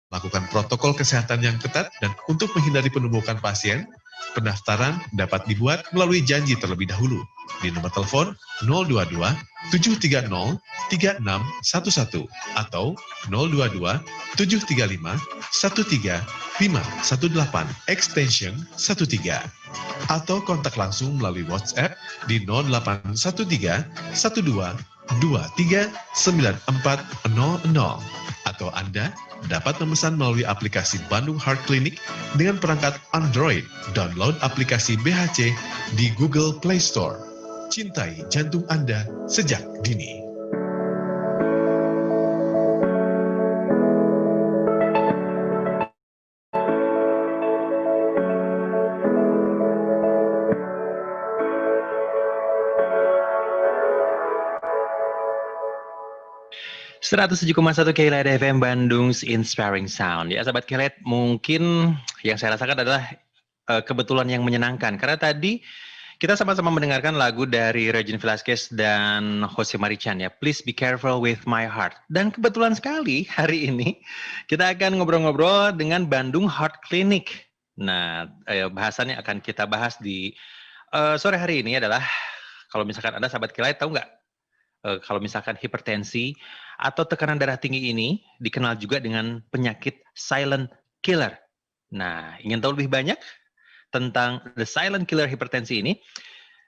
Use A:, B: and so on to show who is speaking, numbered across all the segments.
A: lakukan protokol kesehatan yang ketat, dan untuk menghindari penumpukan pasien, pendaftaran dapat dibuat melalui janji terlebih dahulu di nomor telepon 022 730 3611 atau 022 735 13518 extension 13 atau kontak langsung melalui WhatsApp di 0813 12 23 9400 atau Anda dapat memesan melalui aplikasi Bandung Heart Clinic dengan perangkat Android. Download aplikasi BHC di Google Play Store. Cintai jantung Anda sejak dini.
B: ...107,1 KLED FM Bandung's Inspiring Sound. Ya, sahabat KLED, mungkin yang saya rasakan adalah kebetulan yang menyenangkan. Karena tadi kita sama-sama mendengarkan lagu dari Regine Velasquez dan Jose Marichan ya, Please Be Careful With My Heart. Dan kebetulan sekali hari ini kita akan ngobrol-ngobrol dengan Bandung Heart Clinic. Nah, bahasannya akan kita bahas di sore hari ini adalah, kalau misalkan Anda sahabat KLED tahu nggak, kalau misalkan hipertensi atau tekanan darah tinggi ini dikenal juga dengan penyakit silent killer. Nah, ingin tahu lebih banyak tentang the silent killer hipertensi ini?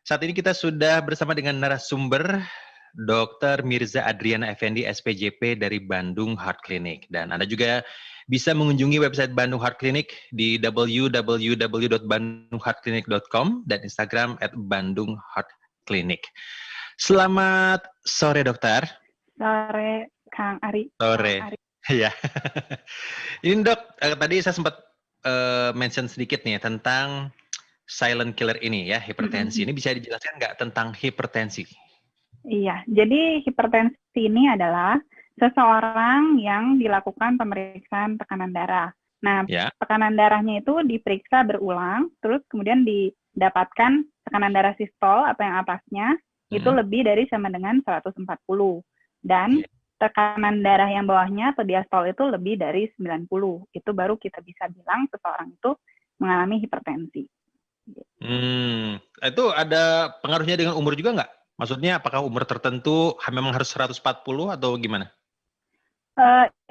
B: Saat ini kita sudah bersama dengan narasumber Dr. Mirza Adriana Effendi, SPJP dari Bandung Heart Clinic. Dan Anda juga bisa mengunjungi website Bandung Heart Clinic di www.bandungheartclinic.com dan Instagram @bandungheartclinic. Selamat sore, dokter.
C: Sore, Kang Ari.
B: Sore. Ya. Ini dok, tadi saya sempat mention sedikit nih tentang silent killer ini ya, hipertensi. Ini bisa dijelaskan nggak tentang hipertensi?
C: Iya, jadi hipertensi ini adalah seseorang yang dilakukan pemeriksaan tekanan darah. Nah, tekanan darahnya itu diperiksa berulang, terus kemudian didapatkan tekanan darah sistol atau yang atasnya, itu lebih dari sama dengan 140. Dan tekanan darah yang bawahnya atau diastol itu lebih dari 90. Itu baru kita bisa bilang seseorang itu mengalami hipertensi.
B: Itu ada pengaruhnya dengan umur juga nggak? Maksudnya apakah umur tertentu memang harus 140 atau gimana?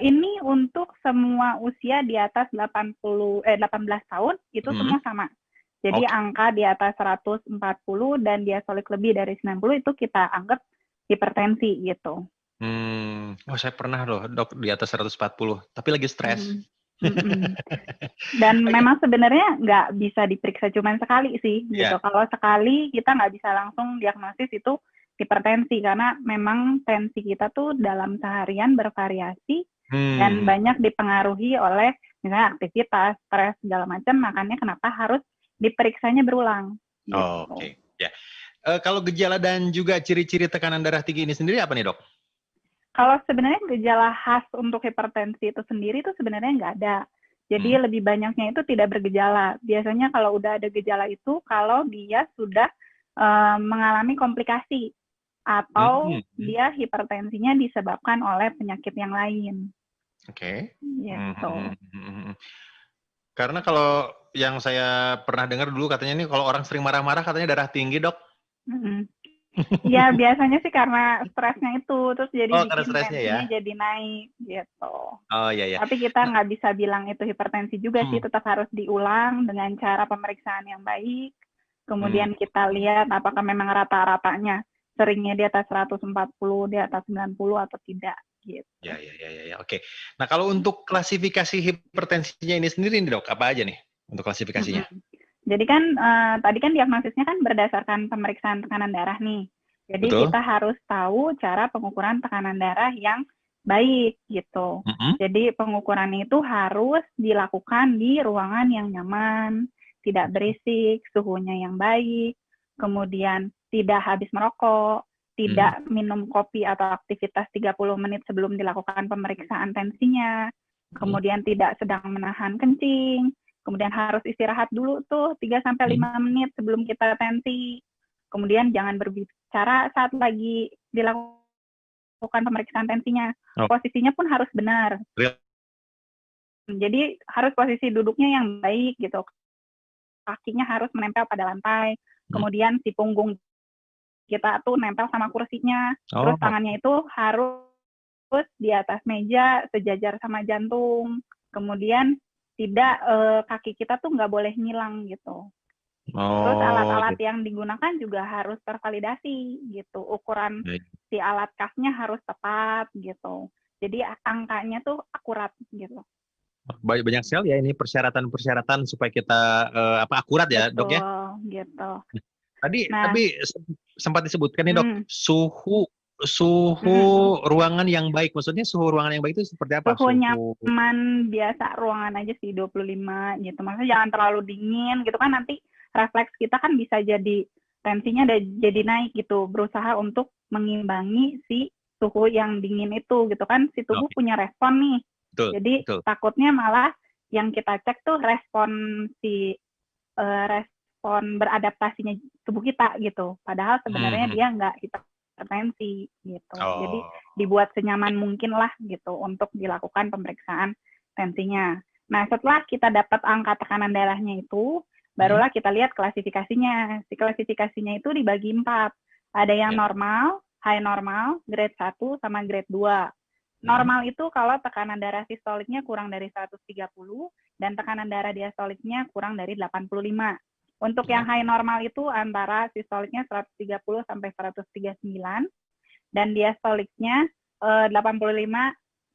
C: Ini untuk semua usia di atas 18 tahun, itu semua sama. Jadi angka di atas 140 dan diastolik lebih dari 90 itu kita anggap hipertensi gitu.
B: Saya pernah loh dok di atas 140, tapi lagi stres.
C: Dan memang sebenarnya nggak bisa diperiksa cuma sekali sih gitu. Kalau sekali kita nggak bisa langsung diagnosis itu hipertensi karena memang tensi kita tuh dalam seharian bervariasi dan banyak dipengaruhi oleh misalnya aktivitas, stres segala macam. Makanya kenapa harus diperiksanya berulang. Gitu.
B: Oke. Ya. Kalau gejala dan juga ciri-ciri tekanan darah tinggi ini sendiri apa nih dok?
C: Kalau sebenarnya gejala khas untuk hipertensi itu sendiri itu sebenarnya nggak ada. Jadi lebih banyaknya itu tidak bergejala. Biasanya kalau udah ada gejala itu kalau dia sudah mengalami komplikasi atau dia hipertensinya disebabkan oleh penyakit yang lain.
B: Oke.
C: Gitu.
B: Karena kalau yang saya pernah dengar dulu katanya nih kalau orang sering marah-marah katanya darah tinggi dok.
C: Ya biasanya sih karena stresnya itu terus jadi bikin tensinya
B: ya?
C: jadi naik gitu.
B: Oh iya.
C: Tapi kita nggak bisa bilang itu hipertensi juga sih, tetap harus diulang dengan cara pemeriksaan yang baik. Kemudian kita lihat apakah memang rata-ratanya seringnya di atas 140, di atas 90 atau tidak gitu.
B: Ya. Oke. Nah, kalau untuk klasifikasi hipertensinya ini sendiri nih, Dok, apa aja nih untuk klasifikasinya?
C: Jadi kan tadi kan diagnosisnya kan berdasarkan pemeriksaan tekanan darah nih. Jadi kita harus tahu cara pengukuran tekanan darah yang baik gitu. Jadi pengukuran itu harus dilakukan di ruangan yang nyaman, tidak berisik, suhunya yang baik, kemudian tidak habis merokok, tidak minum kopi atau aktivitas 30 menit sebelum dilakukan pemeriksaan tensinya, kemudian tidak sedang menahan kencing, kemudian harus istirahat dulu tuh 3-5 menit sebelum kita tensi, kemudian jangan berbicara saat lagi dilakukan pemeriksaan tensinya, posisinya pun harus benar. Jadi harus posisi duduknya yang baik gitu. Kakinya harus menempel pada lantai. Kemudian si punggung kita tuh nempel sama kursinya. Terus tangannya itu harus di atas meja sejajar sama jantung. Kemudian tidak kaki kita tuh nggak boleh ngilang gitu. Terus alat-alat yang digunakan juga harus tervalidasi gitu. Ukuran si alat kasnya harus tepat gitu. Jadi angkanya tuh akurat gitu.
B: Banyak sekali ya ini persyaratan-persyaratan supaya kita akurat ya, Dok ya.
C: Gitu.
B: Tapi sempat disebutkan nih, Dok, suhu ruangan yang baik. Maksudnya suhu ruangan yang baik itu seperti apa?
C: Suhu nyaman biasa ruangan aja sih 25 gitu. Maksudnya jangan terlalu dingin gitu kan, nanti refleks kita kan bisa jadi tensinya jadi naik gitu. Berusaha untuk mengimbangi si suhu yang dingin itu gitu kan. Si tubuh punya respon nih. Jadi takutnya malah yang kita cek tuh respon beradaptasinya tubuh kita gitu. Padahal sebenarnya dia nggak hipertensi gitu. Jadi dibuat senyaman mungkin lah gitu untuk dilakukan pemeriksaan tensinya. Nah, setelah kita dapat angka tekanan darahnya itu, barulah kita lihat klasifikasinya. Si klasifikasinya itu dibagi 4. Ada yang normal, high normal, grade 1 sama grade 2. Normal itu kalau tekanan darah sistoliknya kurang dari 130 dan tekanan darah diastoliknya kurang dari 85. Untuk yang high normal itu antara sistoliknya 130 sampai 139 dan diastoliknya 85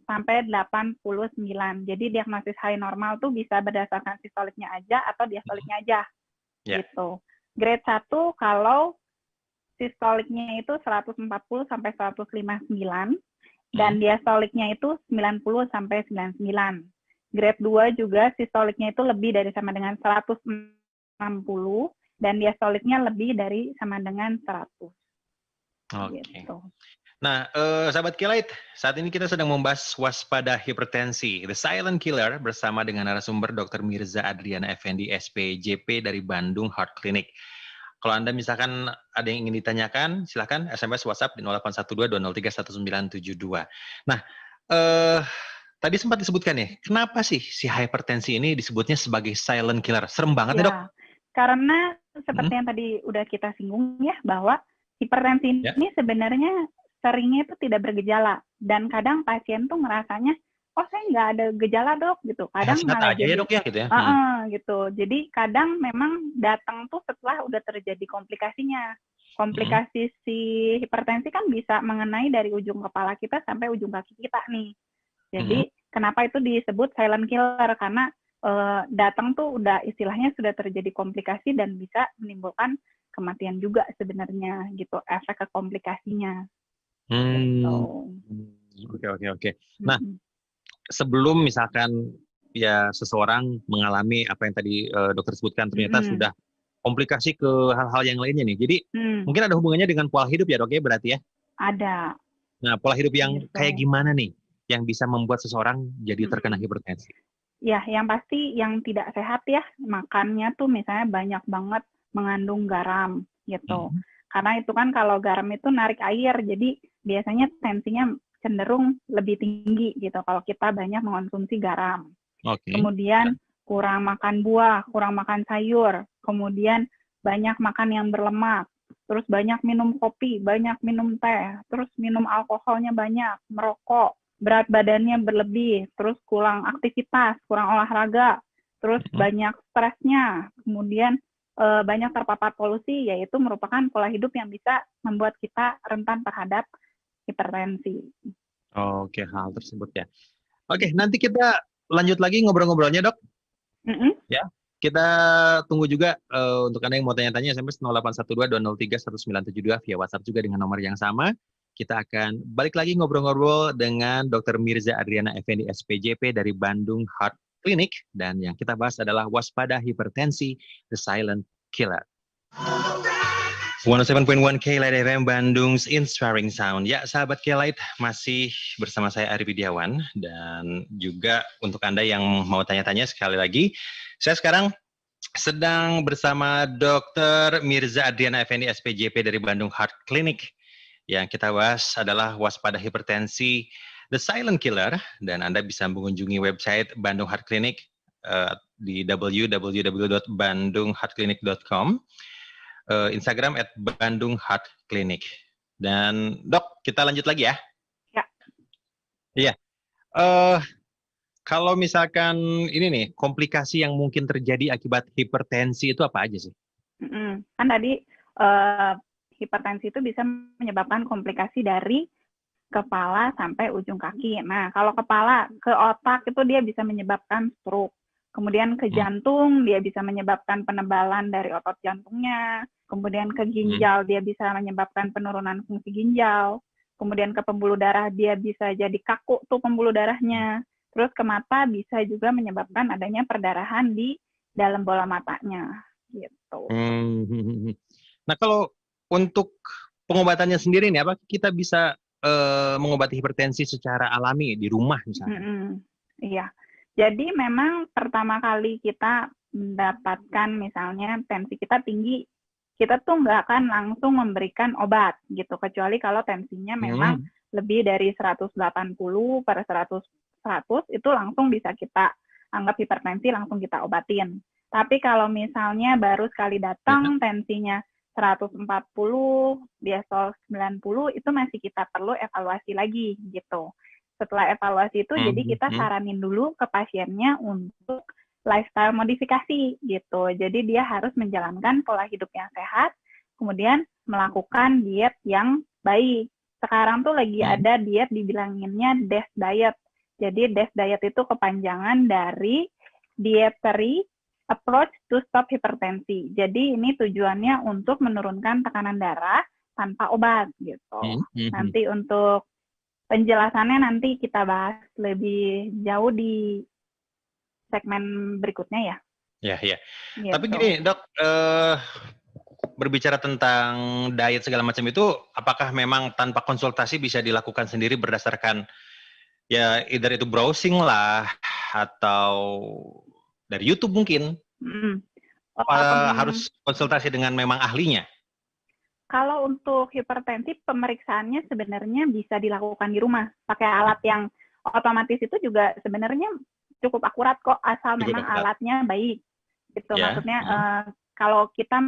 C: sampai 89. Jadi diagnosis high normal tuh bisa berdasarkan sistoliknya aja atau diastoliknya aja. Gitu. Grade 1 kalau sistoliknya itu 140 sampai 159 dan diastoliknya itu 90 sampai 99. Grade 2 juga sistoliknya itu lebih dari sama dengan 160 dan diastoliknya lebih dari sama dengan 100. Gitu.
B: Nah, sahabat Kelight, saat ini kita sedang membahas waspada hipertensi, The Silent Killer, bersama dengan narasumber Dr. Mirza Adriana Effendi, SPJP dari Bandung Heart Clinic. Kalau Anda misalkan ada yang ingin ditanyakan, silakan SMS WhatsApp di 0812-203-1972. Nah, tadi sempat disebutkan ya, kenapa sih si hipertensi ini disebutnya sebagai silent killer? Serem banget nih, Dok.
C: Karena seperti yang tadi udah kita singgung ya, bahwa hipertensi ini sebenarnya seringnya itu tidak bergejala. Dan kadang pasien tuh merasanya, oh saya nggak ada gejala dok gitu. Kadang malah
B: aja ya dok ya gitu ya.
C: Gitu. Jadi kadang memang datang tuh setelah udah terjadi komplikasinya. Komplikasi si hipertensi kan bisa mengenai dari ujung kepala kita sampai ujung kaki kita nih. Jadi kenapa itu disebut silent killer? Karena datang tuh udah istilahnya sudah terjadi komplikasi dan bisa menimbulkan kematian juga sebenarnya gitu, efek ke komplikasinya.
B: Oke. Nah, sebelum misalkan ya seseorang mengalami apa yang tadi dokter sebutkan ternyata sudah komplikasi ke hal-hal yang lainnya nih. Jadi mungkin ada hubungannya dengan pola hidup ya dok ya berarti ya?
C: Ada.
B: Nah, pola hidup yang kayak gimana nih yang bisa membuat seseorang jadi terkena hipertensi?
C: Ya, yang pasti yang tidak sehat ya, makannya tuh misalnya banyak banget mengandung garam gitu. Karena itu kan kalau garam itu narik air, jadi biasanya tensinya cenderung lebih tinggi gitu kalau kita banyak mengonsumsi garam. Kemudian kurang makan buah, kurang makan sayur, kemudian banyak makan yang berlemak, terus banyak minum kopi, banyak minum teh, terus minum alkoholnya banyak, merokok, berat badannya berlebih, terus kurang aktivitas, kurang olahraga, terus banyak stresnya, kemudian banyak terpapar polusi, yaitu merupakan pola hidup yang bisa membuat kita rentan terhadap hipertensi.
B: Oke, hal tersebut ya. Oke, nanti kita lanjut lagi ngobrol-ngobrolnya, Dok. Ya, kita tunggu juga untuk Anda yang mau tanya-tanya SMS 0812-203-1972 via WhatsApp juga dengan nomor yang sama. Kita akan balik lagi ngobrol-ngobrol dengan Dr. Mirza Adriana Effendi SPJP dari Bandung Heart Clinic, dan yang kita bahas adalah waspada hipertensi, the silent killer. 107.1 K-Light FM Bandung's Inspiring Sound. Ya, sahabat K-Light, masih bersama saya Ari Widiawan, dan juga untuk Anda yang mau tanya-tanya sekali lagi, saya sekarang sedang bersama Dr. Mirza Adriana Effendi SPJP dari Bandung Heart Clinic. Yang kita bahas adalah waspada hipertensi, The Silent Killer, dan Anda bisa mengunjungi website Bandung Heart Clinic di www.bandungheartclinic.com, Instagram @bandungheartclinic. Dan Dok, kita lanjut lagi ya.
C: Ya.
B: Iya. Kalau misalkan ini nih, komplikasi yang mungkin terjadi akibat hipertensi itu apa aja sih?
C: Kan tadi hipertensi itu bisa menyebabkan komplikasi dari kepala sampai ujung kaki. Nah, kalau kepala ke otak itu dia bisa menyebabkan stroke. Kemudian ke jantung dia bisa menyebabkan penebalan dari otot jantungnya. Kemudian ke ginjal dia bisa menyebabkan penurunan fungsi ginjal. Kemudian ke pembuluh darah dia bisa jadi kaku tuh pembuluh darahnya. Terus ke mata bisa juga menyebabkan adanya perdarahan di dalam bola matanya gitu.
B: Nah, kalau untuk pengobatannya sendiri nih, apa kita bisa mengobati hipertensi secara alami di rumah misalnya?
C: Iya. Jadi memang pertama kali kita mendapatkan misalnya tensi kita tinggi, kita tuh nggak akan langsung memberikan obat gitu, kecuali kalau tensinya memang lebih dari 180 per 100 itu langsung bisa kita anggap hipertensi, langsung kita obatin. Tapi kalau misalnya baru sekali datang tensinya 140, diastol 90, itu masih kita perlu evaluasi lagi gitu. Setelah evaluasi itu, jadi kita saranin dulu ke pasiennya untuk lifestyle modifikasi gitu. Jadi dia harus menjalankan pola hidup yang sehat, kemudian melakukan diet yang baik. Sekarang tuh lagi ada diet dibilanginnya DES diet. Jadi DES diet itu kepanjangan dari Dietary Approach to Stop Hypertensi. Jadi ini tujuannya untuk menurunkan tekanan darah tanpa obat gitu. Nanti untuk penjelasannya nanti kita bahas lebih jauh di segmen berikutnya ya.
B: Iya. Gitu. Tapi gini Dok, berbicara tentang diet segala macam itu, apakah memang tanpa konsultasi bisa dilakukan sendiri berdasarkan ya either itu browsing lah atau dari YouTube mungkin? Harus konsultasi dengan memang ahlinya?
C: Kalau untuk hipertensi, pemeriksaannya sebenarnya bisa dilakukan di rumah. Pakai alat yang otomatis itu juga sebenarnya cukup akurat kok, asal memang alatnya baik. Gitu. Maksudnya kalau kita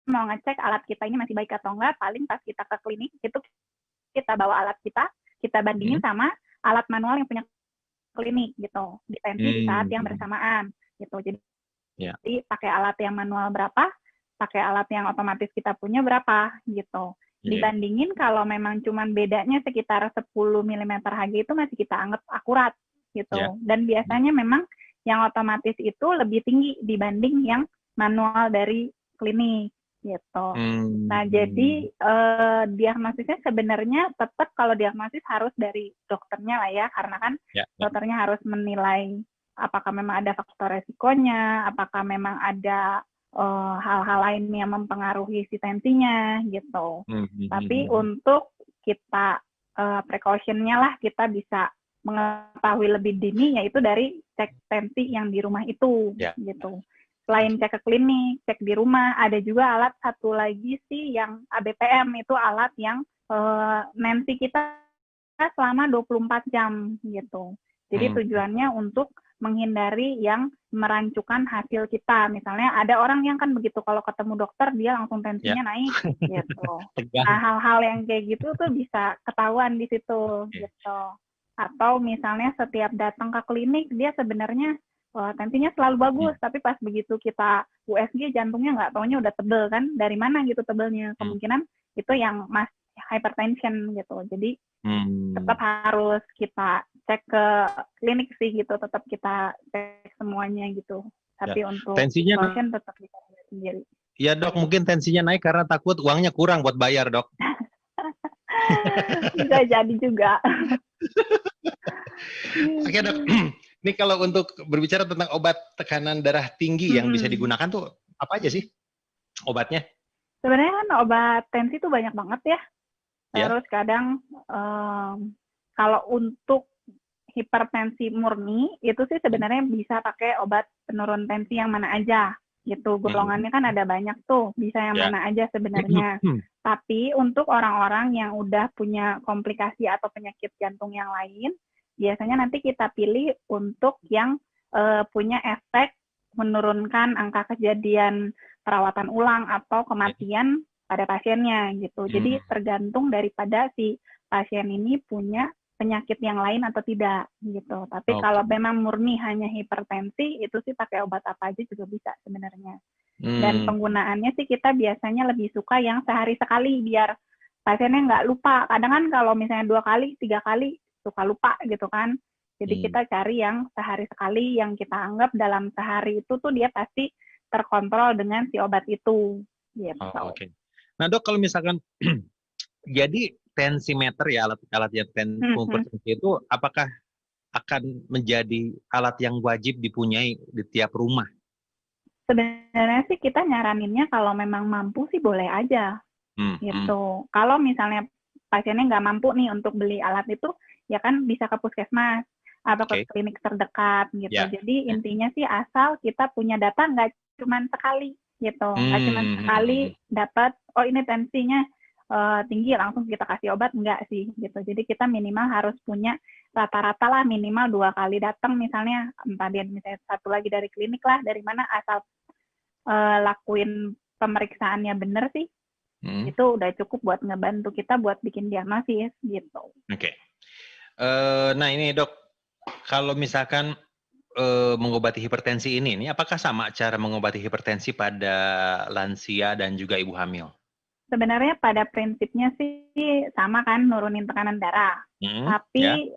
C: mau ngecek alat kita ini masih baik atau enggak, paling pas kita ke klinik, itu kita bawa alat kita bandingin sama alat manual yang punya klinik gitu. Di tensi di saat yang bersamaan. Gitu. Jadi pakai alat yang manual berapa, pakai alat yang otomatis kita punya berapa gitu. Dibandingin kalau memang cuman bedanya sekitar 10 mm Hg itu masih kita anggap akurat gitu. Dan biasanya memang yang otomatis itu lebih tinggi dibanding yang manual dari klinik gitu. Nah, jadi diagnosisnya sebenarnya tetap kalau diagnosis harus dari dokternya lah ya, karena kan dokternya harus menilai apakah memang ada faktor resikonya, apakah memang ada hal-hal lain yang mempengaruhi si tensinya gitu. Tapi untuk kita precaution-nya lah kita bisa mengetahui lebih dini yaitu dari cek tensi yang di rumah itu gitu. Selain cek ke klinik, cek di rumah, ada juga alat satu lagi sih yang ABPM, itu alat yang tensi kita selama 24 jam gitu. Jadi tujuannya untuk menghindari yang merancukan hasil kita. Misalnya ada orang yang kan begitu kalau ketemu dokter dia langsung tensinya naik gitu. Nah, hal-hal yang kayak gitu tuh bisa ketahuan di situ gitu. Atau misalnya setiap datang ke klinik dia sebenarnya tensinya selalu bagus, tapi pas begitu kita USG jantungnya nggak taunya udah tebel kan. Dari mana gitu tebelnya? Kemungkinan itu yang hypertension gitu. Jadi tetap harus kita cek ke klinik sih gitu, tetap kita cek semuanya gitu. Tapi untuk pasien tetap kita sendiri.
B: Ya Dok, mungkin tensinya naik karena takut uangnya kurang buat bayar Dok.
C: Bisa jadi juga.
B: Oke Dok, ini kalau untuk berbicara tentang obat tekanan darah tinggi yang bisa digunakan tuh apa aja sih obatnya?
C: Sebenarnya kan obat tensi tuh banyak banget ya. Terus kadang kalau untuk hipertensi murni itu sih sebenarnya bisa pakai obat penurun tensi yang mana aja gitu. Golongannya kan ada banyak tuh, bisa yang mana aja sebenarnya. Tapi untuk orang-orang yang udah punya komplikasi atau penyakit jantung yang lain, biasanya nanti kita pilih untuk yang punya efek menurunkan angka kejadian perawatan ulang atau kematian pada pasiennya gitu. Jadi tergantung daripada si pasien ini punya penyakit yang lain atau tidak gitu. Tapi kalau memang murni hanya hipertensi, itu sih pakai obat apa aja juga bisa sebenarnya. Dan penggunaannya sih kita biasanya lebih suka yang sehari sekali biar pasiennya nggak lupa. Kadang kan kalau misalnya 2 kali, 3 kali suka lupa gitu kan. Jadi kita cari yang sehari sekali yang kita anggap dalam sehari itu tuh dia pasti terkontrol dengan si obat itu. Gitu.
B: Nah dok, kalau misalkan jadi tensimeter ya alat yang mengukur tensi itu apakah akan menjadi alat yang wajib dipunyai di tiap rumah?
C: Sebenarnya sih kita nyaraninnya kalau memang mampu sih boleh aja gitu. Kalau misalnya pasiennya nggak mampu nih untuk beli alat itu, ya kan bisa ke puskesmas atau ke klinik terdekat gitu. Jadi intinya sih asal kita punya data nggak cuma sekali gitu, nggak cuma sekali dapat oh ini tensinya tinggi langsung kita kasih obat, enggak sih gitu. Jadi kita minimal harus punya rata-rata lah minimal 2 kali datang misalnya, entah dia misalnya 1 lagi dari klinik lah, dari mana asal lakuin pemeriksaannya bener sih, itu udah cukup buat ngebantu kita buat bikin diagnosis gitu.
B: Nah ini dok, kalau misalkan mengobati hipertensi ini apakah sama cara mengobati hipertensi pada lansia dan juga ibu hamil?
C: Sebenarnya pada prinsipnya sih sama kan, nurunin tekanan darah. Tapi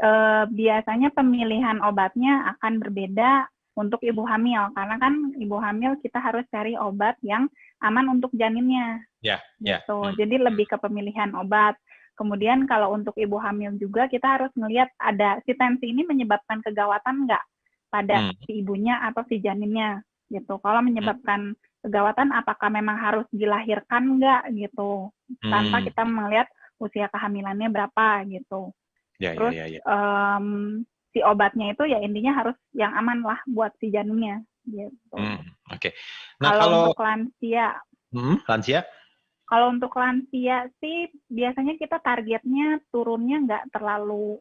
C: biasanya pemilihan obatnya akan berbeda untuk ibu hamil. Karena kan ibu hamil kita harus cari obat yang aman untuk janinnya. Gitu. Jadi lebih ke pemilihan obat. Kemudian kalau untuk ibu hamil juga kita harus ngelihat ada si tensi ini menyebabkan kegawatan nggak pada si ibunya atau si janinnya. Gitu. Kalau menyebabkan kegawatan apakah memang harus dilahirkan nggak gitu tanpa kita melihat usia kehamilannya berapa gitu. Terus si obatnya itu ya intinya harus yang aman lah buat si janinnya gitu.
B: Nah,
C: kalau untuk lansia,
B: kalau
C: untuk lansia sih biasanya kita targetnya turunnya nggak terlalu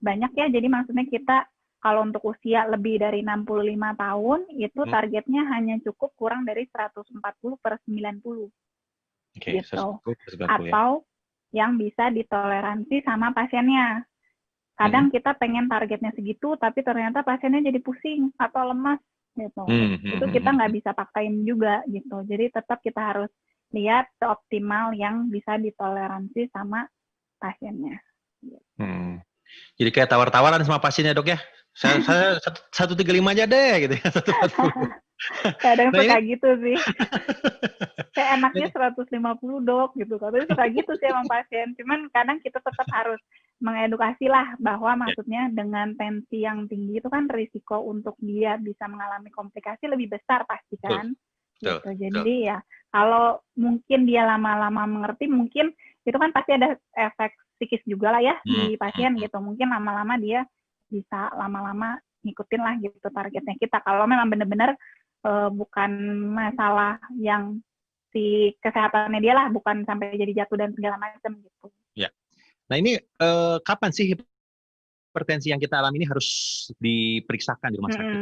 C: banyak ya. Jadi maksudnya kita kalau untuk usia lebih dari 65 tahun, itu targetnya hanya cukup kurang dari 140/90. Gitu. Atau yang bisa ditoleransi sama pasiennya. Kadang kita pengen targetnya segitu, tapi ternyata pasiennya jadi pusing atau lemas. Gitu. Itu kita nggak bisa paksain juga. Gitu. Jadi tetap kita harus lihat optimal yang bisa ditoleransi sama pasiennya. Gitu.
B: Jadi kayak tawar-tawaran sama pasiennya dok ya? Saya 135 aja deh gitu ya.
C: Kadang suka gitu sih. Saya enaknya 150 dok gitu. Tapi suka gitu sih emang pasien. Cuman kadang kita tetap harus mengedukasi lah bahwa maksudnya dengan tensi yang tinggi itu kan risiko untuk dia bisa mengalami komplikasi lebih besar pasti kan. Gitu. Jadi ya kalau mungkin dia lama-lama mengerti, mungkin itu kan pasti ada efek psikis juga lah ya di pasien gitu. Mungkin lama-lama dia bisa lama-lama ngikutin lah gitu targetnya kita. Kalau memang benar-benar bukan masalah yang si kesehatannya dia lah, bukan sampai jadi jatuh dan segala macam gitu.
B: Ya. Nah ini kapan sih hipertensi yang kita alami ini harus diperiksakan di rumah sakit?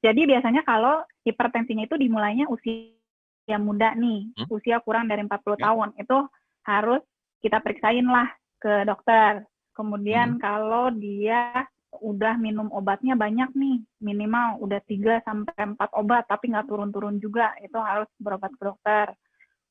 C: Jadi biasanya kalau hipertensinya itu dimulainya usia muda nih, usia kurang dari 40 tahun, itu harus kita periksain lah ke dokter. Kemudian kalau dia udah minum obatnya banyak nih, minimal udah 3-4 obat, tapi nggak turun-turun juga, itu harus berobat ke dokter.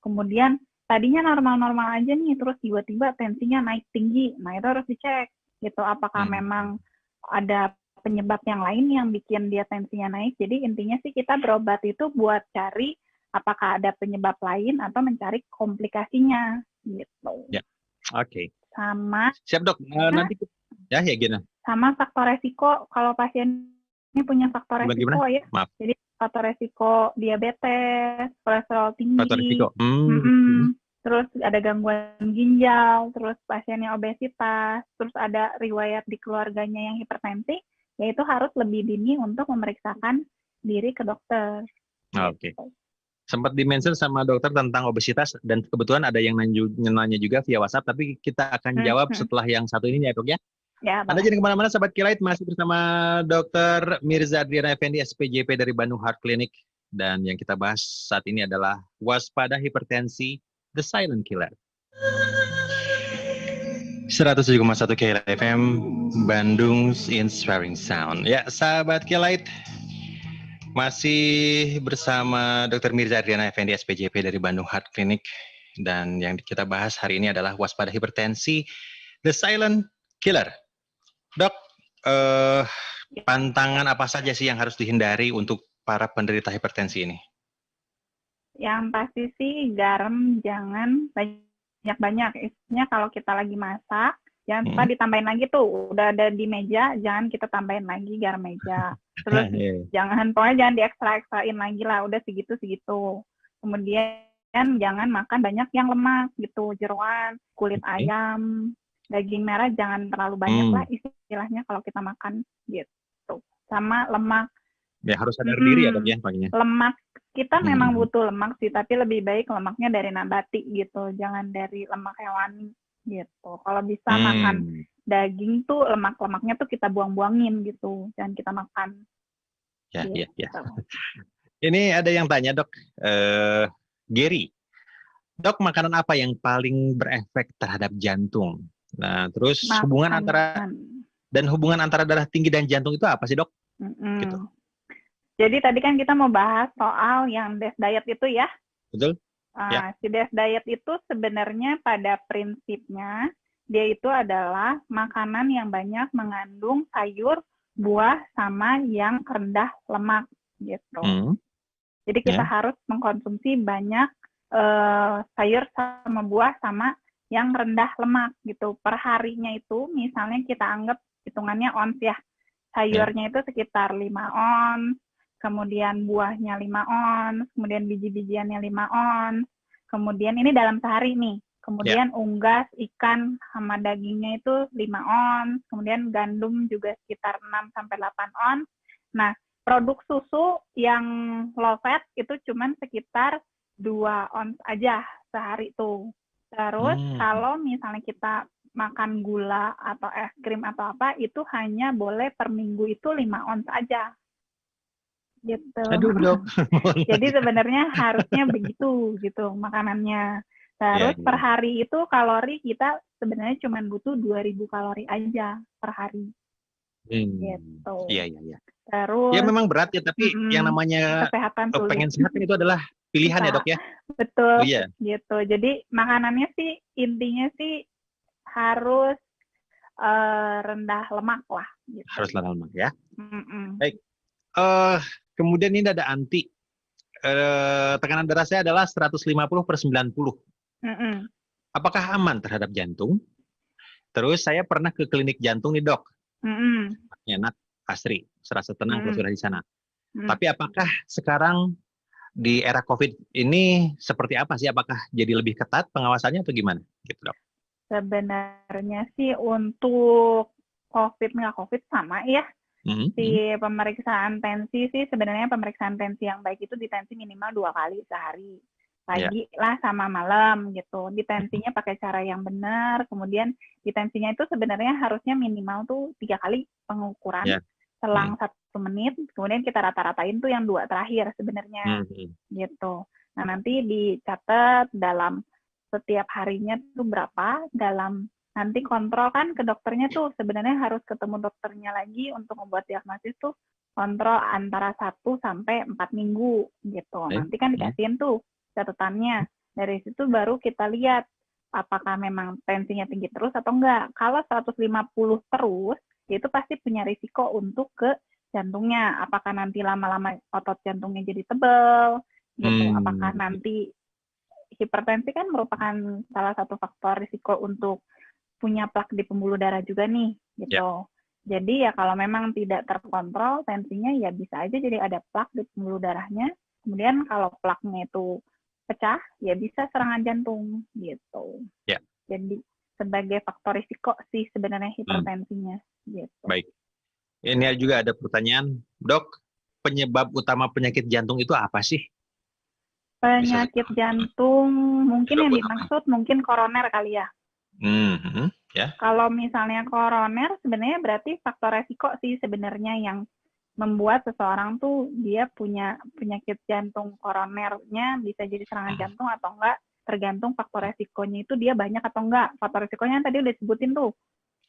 C: Kemudian tadinya normal-normal aja nih, terus tiba-tiba tensinya naik tinggi, nah itu harus dicek, gitu, apakah memang ada penyebab yang lain yang bikin dia tensinya naik. Jadi intinya sih kita berobat itu buat cari apakah ada penyebab lain atau mencari komplikasinya, gitu.
B: Ya, oke.
C: Sama
B: siap dok, nanti ya gini.
C: Sama faktor resiko kalau pasien ini punya faktor resiko ya.
B: Maaf.
C: Jadi faktor resiko diabetes, kolesterol tinggi,
B: faktor resiko.
C: Terus ada gangguan ginjal, terus pasiennya obesitas, terus ada riwayat di keluarganya yang hipertensi, yaitu harus lebih dini untuk memeriksakan diri ke dokter.
B: Oke. Sempat di-mention sama dokter tentang obesitas dan kebetulan ada yang nanya juga via WhatsApp, tapi kita akan jawab setelah yang satu ini ya dok ya.
C: Ya,
B: Anda jangan kemana-mana, sahabat Kilait, masih bersama Dr. Mirza Adriana Effendi, SPJP dari Bandung Heart Clinic. Dan yang kita bahas saat ini adalah waspada hipertensi, the silent killer. 107,1 Kilait FM, Bandung's Inspiring Sound. Ya, sahabat Kilait, masih bersama Dr. Mirza Adriana Effendi, SPJP dari Bandung Heart Clinic. Dan yang kita bahas hari ini adalah waspada hipertensi, the silent killer. Dok, pantangan apa saja sih yang harus dihindari untuk para penderita hipertensi ini?
C: Yang pasti sih garam jangan banyak-banyak. Isinya kalau kita lagi masak, jangan lupa ditambahin lagi tuh. Udah ada di meja, jangan kita tambahin lagi garam meja. Terus pokoknya jangan diekstra-ekstrain lagi lah. Udah segitu-segitu. Kemudian jangan makan banyak yang lemak gitu, jeroan, kulit ayam, daging merah jangan terlalu banyak lah istilahnya kalau kita makan gitu. Sama lemak.
B: Ya harus sadar diri ya dok ya paginya.
C: Lemak kita memang butuh lemak sih, tapi lebih baik lemaknya dari nabati gitu, jangan dari lemak hewani gitu. Kalau bisa makan daging tuh lemak-lemaknya tuh kita buang-buangin gitu, jangan kita makan.
B: Ya, gitu. Ya. Ini ada yang tanya dok, Gary, dok makanan apa yang paling berefek terhadap jantung? Nah, terus hubungan antara darah tinggi dan jantung itu apa sih dok? Gitu.
C: Jadi tadi kan kita mau bahas soal yang DES diet itu ya.
B: Betul.
C: Si DES diet itu sebenarnya pada prinsipnya dia itu adalah makanan yang banyak mengandung sayur, buah, sama yang rendah lemak gitu. Jadi kita harus mengkonsumsi banyak sayur sama buah sama yang rendah lemak gitu. Per harinya itu misalnya kita anggap hitungannya ons ya. Sayurnya itu sekitar 5 ons, kemudian buahnya 5 ons, kemudian biji-bijiannya 5 ons, kemudian ini dalam sehari nih. Kemudian unggas, ikan, sama dagingnya itu 5 ons, kemudian gandum juga sekitar 6-8 ons. Nah, produk susu yang low fat itu cuman sekitar 2 ons aja sehari tuh. Terus kalau misalnya kita makan gula atau es krim atau apa, itu hanya boleh per minggu itu 5 ons aja. Gitu.
B: Aduh dok.
C: Jadi sebenarnya harusnya begitu gitu makanannya. Terus per hari itu kalori kita sebenarnya cuma butuh 2.000 kalori aja per hari. Gitu.
B: Iya.
C: Terus
B: ya memang berat ya, tapi yang namanya
C: kesehatan
B: pengen sehat itu adalah pilihan ya dok ya.
C: Betul. Gitu. Jadi makanannya sih intinya sih harus rendah lemak lah. Gitu.
B: Harus rendah lemak ya. Baik. Kemudian ini ada Anti. Tekanan darah saya adalah 150/90. Apakah aman terhadap jantung? Terus saya pernah ke klinik jantung nih dok. Enak, asri, serasa tenang kalau sudah di sana. Tapi apakah sekarang di era COVID ini seperti apa sih? Apakah jadi lebih ketat pengawasannya atau gimana? Gitu dok.
C: Sebenarnya sih untuk COVID nggak COVID sama ya. Si pemeriksaan tensi sih sebenarnya pemeriksaan tensi yang baik itu ditensi minimal 2 kali sehari. Pagi lah sama malam gitu. Ditensinya pakai cara yang benar. Kemudian ditensinya itu sebenarnya harusnya minimal tuh 3 kali pengukuran selang 1 menit. Kemudian kita rata-ratain tuh yang 2 terakhir sebenarnya gitu. Nah nanti dicatat dalam setiap harinya tuh berapa, dalam nanti kontrol kan ke dokternya tuh sebenarnya harus ketemu dokternya lagi untuk membuat diagnosis tuh kontrol antara 1 sampai 4 minggu gitu. Nanti kan dikasihin tuh catatannya. Dari situ baru kita lihat apakah memang tensinya tinggi terus atau enggak. Kalau 150 terus, itu pasti punya risiko untuk ke jantungnya. Apakah nanti lama-lama otot jantungnya jadi tebal gitu. Apakah nanti hipertensi kan merupakan salah satu faktor risiko untuk punya plak di pembuluh darah juga nih, gitu. Jadi ya kalau memang tidak terkontrol tensinya ya bisa aja jadi ada plak di pembuluh darahnya. Kemudian kalau plaknya itu pecah, ya bisa serangan jantung, gitu. Jadi sebagai faktor risiko sih sebenarnya hipertensinya, gitu.
B: Baik. Ini juga ada pertanyaan, dok. penyebab utama penyakit jantung itu apa sih?
C: Penyakit jantung mungkin yang dimaksud mungkin koroner kali ya.
B: Ya.
C: Kalau misalnya koroner sebenarnya berarti faktor resiko sih sebenarnya yang membuat seseorang tuh dia punya penyakit jantung koronernya bisa jadi serangan jantung atau enggak, tergantung faktor resikonya itu dia banyak atau enggak. Faktor resikonya tadi udah disebutin tuh.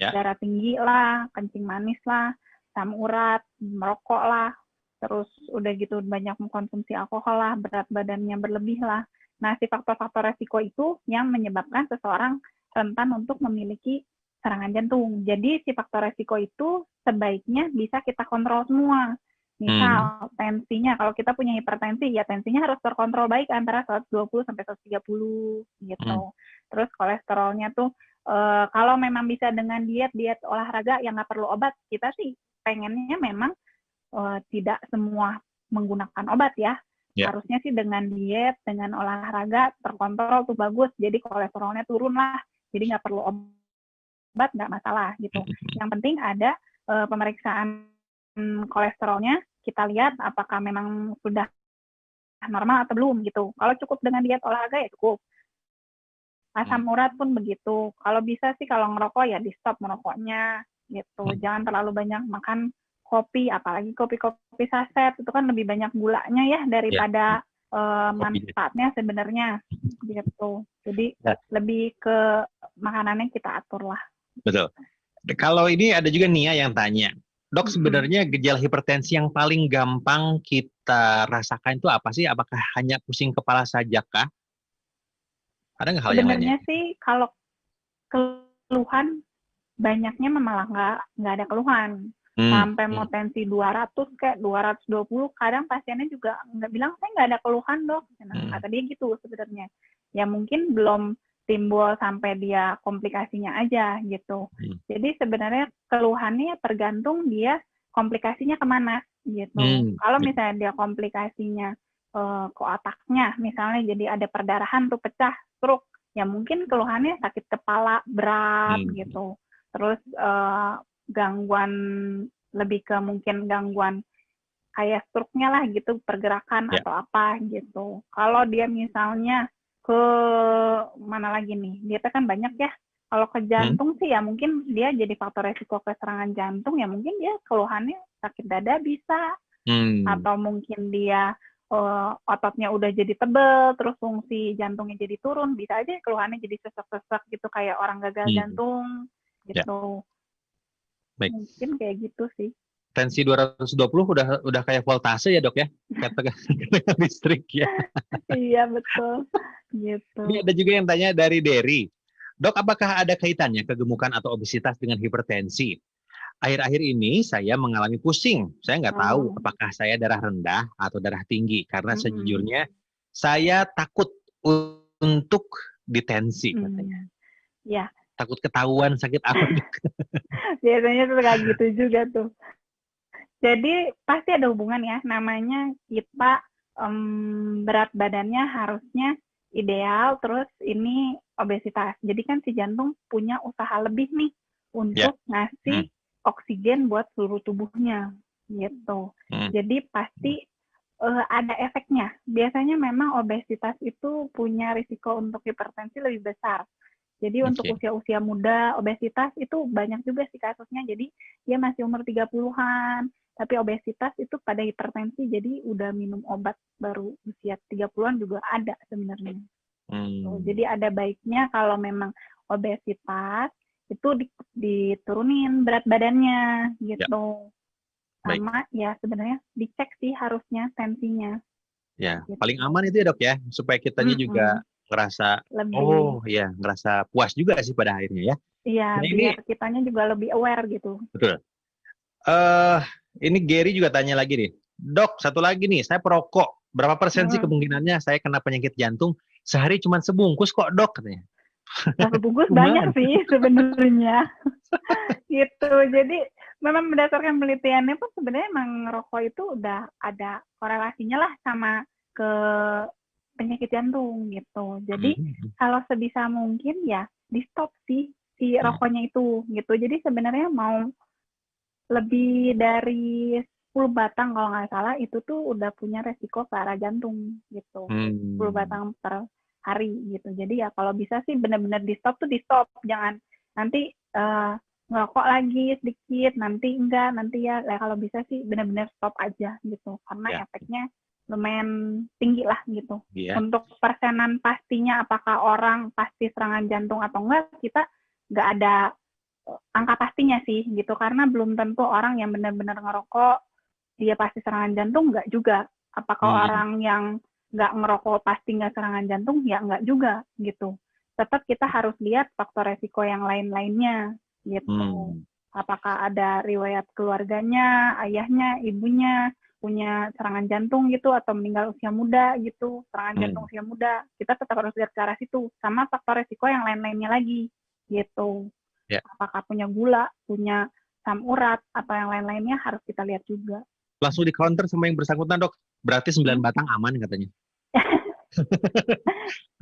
C: Ya. Darah tinggi lah, kencing manis lah, asam urat, merokok lah, terus udah gitu banyak mengkonsumsi alkohol lah, berat badannya berlebih lah. Nah, si faktor-faktor resiko itu yang menyebabkan seseorang rentan untuk memiliki serangan jantung. Jadi si faktor resiko itu sebaiknya bisa kita kontrol semua. Misal tensinya, kalau kita punya hipertensi, ya tensinya harus terkontrol baik antara 120 sampai 130 gitu. Terus kolesterolnya tuh kalau memang bisa dengan diet olahraga yang nggak perlu obat, kita sih pengennya memang tidak semua menggunakan obat ya. Harusnya sih dengan diet, dengan olahraga terkontrol tuh bagus. Jadi kolesterolnya turun lah. Jadi nggak perlu obat, nggak masalah gitu. Yang penting ada pemeriksaan kolesterolnya, kita lihat apakah memang sudah normal atau belum gitu. Kalau cukup dengan diet olahraga ya cukup. Asam urat pun begitu. Kalau bisa sih kalau ngerokok ya di stop merokoknya gitu. Jangan terlalu banyak makan kopi, apalagi kopi-kopi saset itu kan lebih banyak gulanya ya daripada manfaatnya sebenarnya gitu. Jadi lebih ke makanannya kita atur lah.
B: Betul. Kalau ini ada juga Nia yang tanya, Dok, sebenarnya gejala hipertensi yang paling gampang kita rasakan itu apa sih? Apakah hanya pusing kepala saja kah? Ada nggak hal yang lainnya?
C: Sebenarnya sih kalau keluhan banyaknya malah nggak ada keluhan. Sampai mau tensi 200 kayak 220, kadang pasiennya juga nggak bilang saya nggak ada keluhan dok. Nah, kata dia gitu sebenarnya. Ya mungkin belum timbul sampai dia komplikasinya aja gitu. Jadi sebenarnya keluhannya tergantung dia komplikasinya kemana gitu. Kalau misalnya dia komplikasinya ke otaknya, misalnya jadi ada perdarahan tuh pecah, stroke, ya mungkin keluhannya sakit kepala berat gitu. Terus gangguan lebih ke mungkin gangguan kayak stroke-nya lah gitu, pergerakan atau apa gitu. Kalau dia misalnya ke mana lagi nih, dia kan banyak ya. Kalau ke jantung sih ya mungkin dia jadi faktor resiko ke serangan jantung, ya mungkin dia keluhannya sakit dada bisa, atau mungkin dia ototnya udah jadi tebel, terus fungsi jantungnya jadi turun, bisa aja keluhannya jadi sesek-sesek gitu kayak orang gagal jantung gitu.
B: Baik.
C: Mungkin kayak gitu sih.
B: Tensi 220 udah kayak voltase ya dok ya, kayak listrik ya.
C: Iya betul. Gitu.
B: Ini ada juga yang tanya dari Derry, Dok, apakah ada kaitannya kegemukan atau obesitas dengan hipertensi? Akhir-akhir ini saya mengalami pusing. Saya nggak tahu apakah saya darah rendah atau darah tinggi karena sejujurnya saya takut untuk ditensi katanya.
C: Ya.
B: Takut ketahuan sakit apa.
C: Biasanya tuh kayak gitu juga tuh. Jadi pasti ada hubungan ya, namanya kita berat badannya harusnya ideal, terus ini obesitas. Jadi kan si jantung punya usaha lebih nih untuk ngasih oksigen buat seluruh tubuhnya gitu. Jadi pasti ada efeknya. Biasanya memang obesitas itu punya risiko untuk hipertensi lebih besar. Jadi untuk usia-usia muda, obesitas itu banyak juga sih kasusnya. Jadi dia masih umur 30-an, tapi obesitas itu pada hipertensi, jadi udah minum obat baru usia 30-an juga ada sebenarnya. Jadi ada baiknya kalau memang obesitas, itu diturunin berat badannya gitu. Sama ya sebenarnya dicek sih harusnya tensinya.
B: Ya, gitu. Paling aman itu ya dok ya, supaya kitanya juga ngerasa ngerasa puas juga sih pada akhirnya ya.
C: Iya, nah, biar kitanya juga lebih aware gitu.
B: Betul. Ini Gary juga tanya lagi nih, Dok, satu lagi nih, saya perokok. Berapa persen sih kemungkinannya saya kena penyakit jantung? Sehari cuma sebungkus kok dok katanya.
C: Sebungkus banyak sih sebenarnya. Gitu. Jadi memang berdasarkan penelitiannya pun sebenarnya emang rokok itu udah ada korelasinya lah sama ke penyakit jantung gitu. Jadi kalau sebisa mungkin ya di stop sih si rokoknya itu gitu. Jadi sebenarnya mau lebih dari 10 batang kalau nggak salah itu tuh udah punya resiko ke arah jantung gitu. 10 batang per hari gitu. Jadi ya kalau bisa sih benar-benar di stop tuh di stop, jangan nanti ngerokok lagi sedikit, nanti enggak, nanti ya kalau bisa sih benar-benar stop aja gitu. Karena efeknya lumayan tinggi lah gitu. Untuk persenan pastinya apakah orang pasti serangan jantung atau enggak, kita nggak ada angka pastinya sih gitu, karena belum tentu orang yang benar-benar ngerokok dia pasti serangan jantung, nggak juga. Apakah orang yang nggak ngerokok pasti nggak serangan jantung? Ya nggak juga gitu. Tetap kita harus lihat faktor resiko yang lain-lainnya gitu. Apakah ada riwayat keluarganya, ayahnya, ibunya punya serangan jantung gitu atau meninggal usia muda gitu, serangan jantung usia muda. Kita tetap harus lihat ke arah situ, sama faktor resiko yang lain-lainnya lagi gitu. Apakah punya gula, punya asam urat, atau yang lain-lainnya harus kita lihat juga.
B: Langsung di counter sama yang bersangkutan, Dok. Berarti 9 batang aman katanya.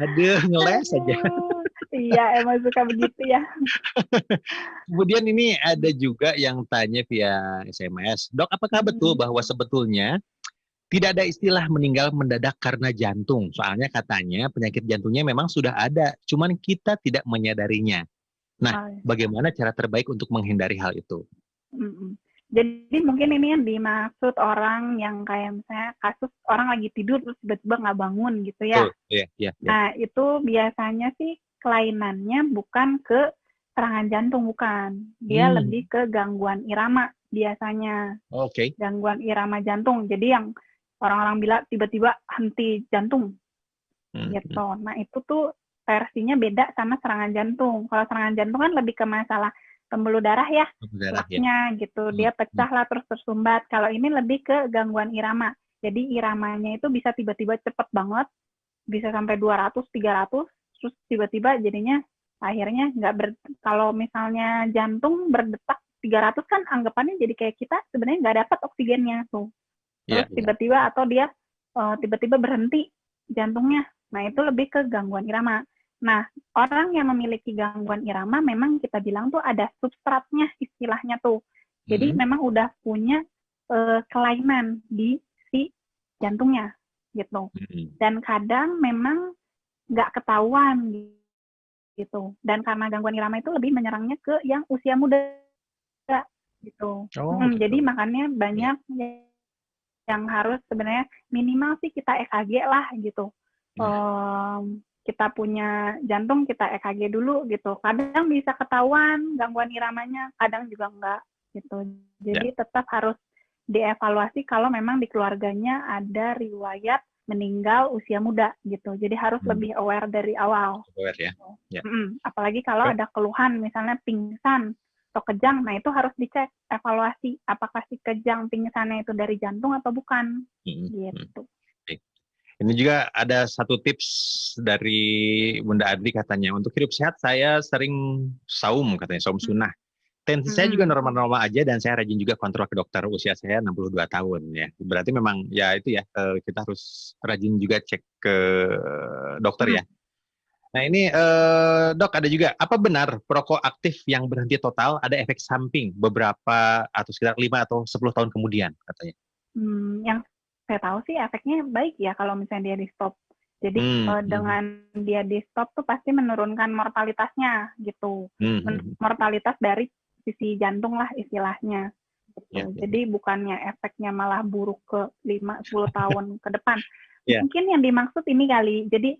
B: Aduh, ngeles aja.
C: Iya, emang suka begitu ya.
B: Kemudian ini ada juga yang tanya via SMS. Dok, apakah betul bahwa sebetulnya tidak ada istilah meninggal mendadak karena jantung? Soalnya katanya penyakit jantungnya memang sudah ada, cuman kita tidak menyadarinya. Nah, bagaimana cara terbaik untuk menghindari hal itu?
C: Jadi mungkin ini yang dimaksud orang yang kayak misalnya kasus orang lagi tidur terus tiba-tiba nggak bangun gitu ya. Nah, itu biasanya sih kelainannya bukan ke serangan jantung, bukan. Dia lebih ke gangguan irama biasanya. Gangguan irama jantung. Jadi yang orang-orang bilang tiba-tiba henti jantung. Gitu. Nah, itu tuh versinya beda sama serangan jantung. Kalau serangan jantung kan lebih ke masalah pembuluh darah ya, plaknya gitu. Dia pecah lah terus tersumbat. Kalau ini lebih ke gangguan irama. Jadi iramanya itu bisa tiba-tiba cepet banget, bisa sampai 200, 300, terus tiba-tiba jadinya akhirnya kalau misalnya jantung berdetak 300 kan anggapannya jadi kayak kita sebenarnya nggak dapat oksigennya tuh. Terus tiba-tiba atau dia tiba-tiba berhenti jantungnya. Nah, itu lebih ke gangguan irama. Nah, orang yang memiliki gangguan irama memang kita bilang tuh ada substratnya istilahnya tuh. Jadi memang udah punya kelainan di si jantungnya gitu. Dan kadang memang nggak ketahuan gitu. Dan karena gangguan irama itu lebih menyerangnya ke yang usia muda gitu. Jadi makanya banyak yang harus sebenarnya minimal sih kita EKG lah gitu. Kita punya jantung, kita EKG dulu gitu. Kadang bisa ketahuan gangguan iramanya, kadang juga enggak gitu. Jadi tetap harus dievaluasi kalau memang di keluarganya ada riwayat meninggal usia muda gitu. Jadi harus lebih aware dari awal.
B: Aware ya.
C: Apalagi kalau ada keluhan misalnya pingsan atau kejang, nah itu harus dicek evaluasi apakah si kejang pingsannya itu dari jantung atau bukan gitu.
B: Ini juga ada satu tips dari Bunda Adli katanya, untuk hidup sehat saya sering saum katanya, saum sunnah. Tensi saya juga normal-normal aja dan saya rajin juga kontrol ke dokter, usia saya 62 tahun ya. Berarti memang ya itu ya, kita harus rajin juga cek ke dokter ya. Nah ini Dok, ada juga, apa benar perokok aktif yang berhenti total ada efek samping beberapa atau sekitar 5 atau 10 tahun kemudian katanya?
C: Yang saya tahu sih efeknya baik ya kalau misalnya dia di stop. Jadi dengan dia di stop tuh pasti menurunkan mortalitasnya gitu. Mortalitas dari sisi jantung lah istilahnya. Gitu. Jadi bukannya efeknya malah buruk ke 5-10 tahun ke depan. Mungkin yang dimaksud ini kali. Jadi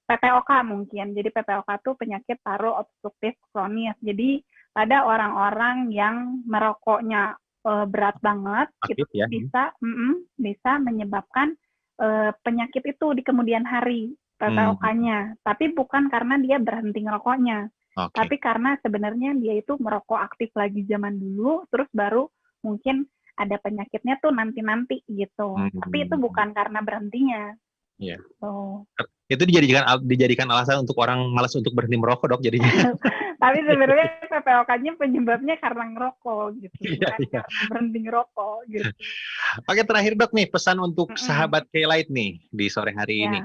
C: PPOK mungkin. Jadi PPOK tuh penyakit paru obstruktif kronis. Jadi pada orang-orang yang merokoknya berat banget, itu bisa menyebabkan penyakit itu di kemudian hari, PPOK-nya. Tapi bukan karena dia berhenti ngerokoknya, tapi karena sebenarnya dia itu merokok aktif lagi zaman dulu, terus baru mungkin ada penyakitnya tuh nanti-nanti gitu. Tapi itu bukan karena berhentinya.
B: Itu dijadikan alasan untuk orang malas untuk berhenti merokok, Dok, jadinya.
C: Tapi sebenarnya PPOK-nya penyebabnya karena ngerokok gitu, bukan karena berhenti ngerokok gitu.
B: Oke, terakhir Dok nih, pesan untuk sahabat K-Lite nih di sore hari ini.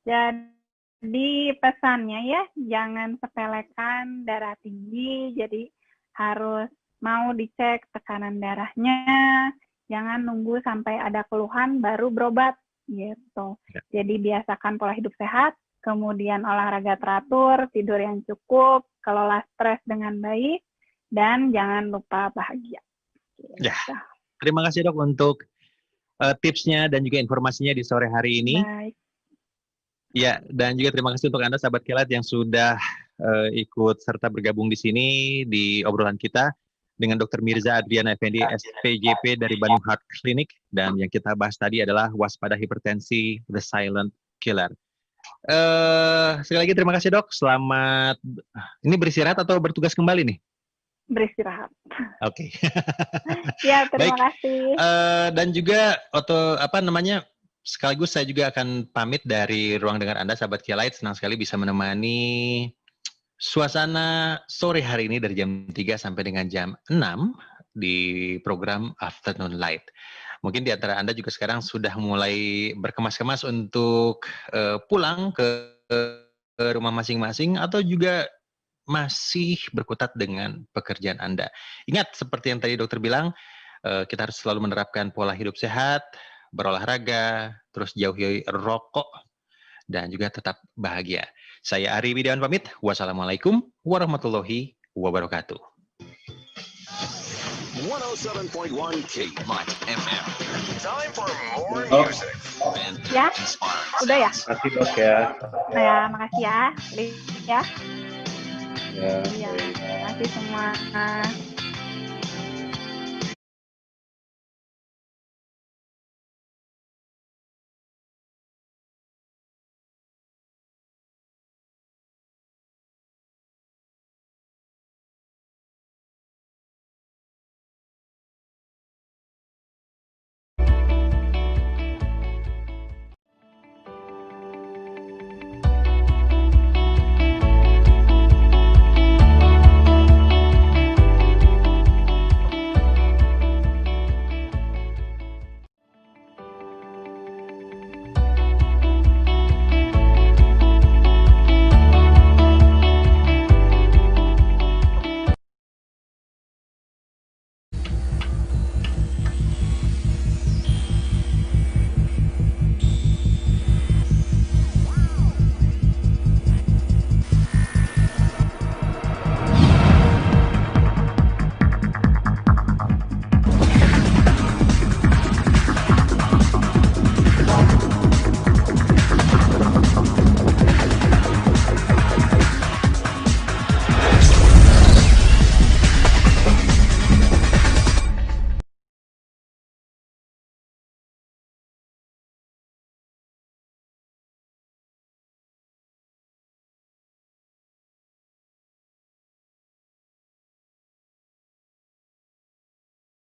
C: Jadi pesannya ya, jangan sepelekan darah tinggi, jadi harus mau dicek tekanan darahnya, jangan nunggu sampai ada keluhan baru berobat gitu. Jadi biasakan pola hidup sehat, kemudian olahraga teratur, tidur yang cukup, kelola stres dengan baik, dan jangan lupa bahagia. Gitu.
B: Ya, terima kasih dok untuk tipsnya dan juga informasinya di sore hari ini.
C: Baik.
B: Ya, dan juga terima kasih untuk Anda sahabat Kilat yang sudah ikut serta bergabung di sini di obrolan kita dengan Dr. Mirza Adriana Effendi, SPJP dari Bandung Heart Clinic, dan yang kita bahas tadi adalah waspada hipertensi, the silent killer. Sekali lagi terima kasih dok, selamat. Ini beristirahat atau bertugas kembali nih?
C: Beristirahat.
B: Oke.
C: Ya, terima
B: Baik.
C: kasih.
B: Dan juga sekaligus saya juga akan pamit dari ruang dengar Anda, sahabat Kialite. Senang sekali bisa menemani suasana sore hari ini dari jam 3 sampai dengan jam 6 di program Afternoon Light. Mungkin di antara Anda juga sekarang sudah mulai berkemas-kemas untuk pulang ke rumah masing-masing atau juga masih berkutat dengan pekerjaan Anda. Ingat, seperti yang tadi dokter bilang, kita harus selalu menerapkan pola hidup sehat, berolahraga, terus jauhi rokok, dan juga tetap bahagia. Saya Ari Widiawan pamit. Wassalamualaikum warahmatullahi wabarakatuh.
D: 107.1 KMIC FM. Time for more music.
C: Ya, udah ya?
E: Makasih dok ya.
C: Ya, makasih ya. Ya.
E: Ya.
C: Iya, terima kasih semua.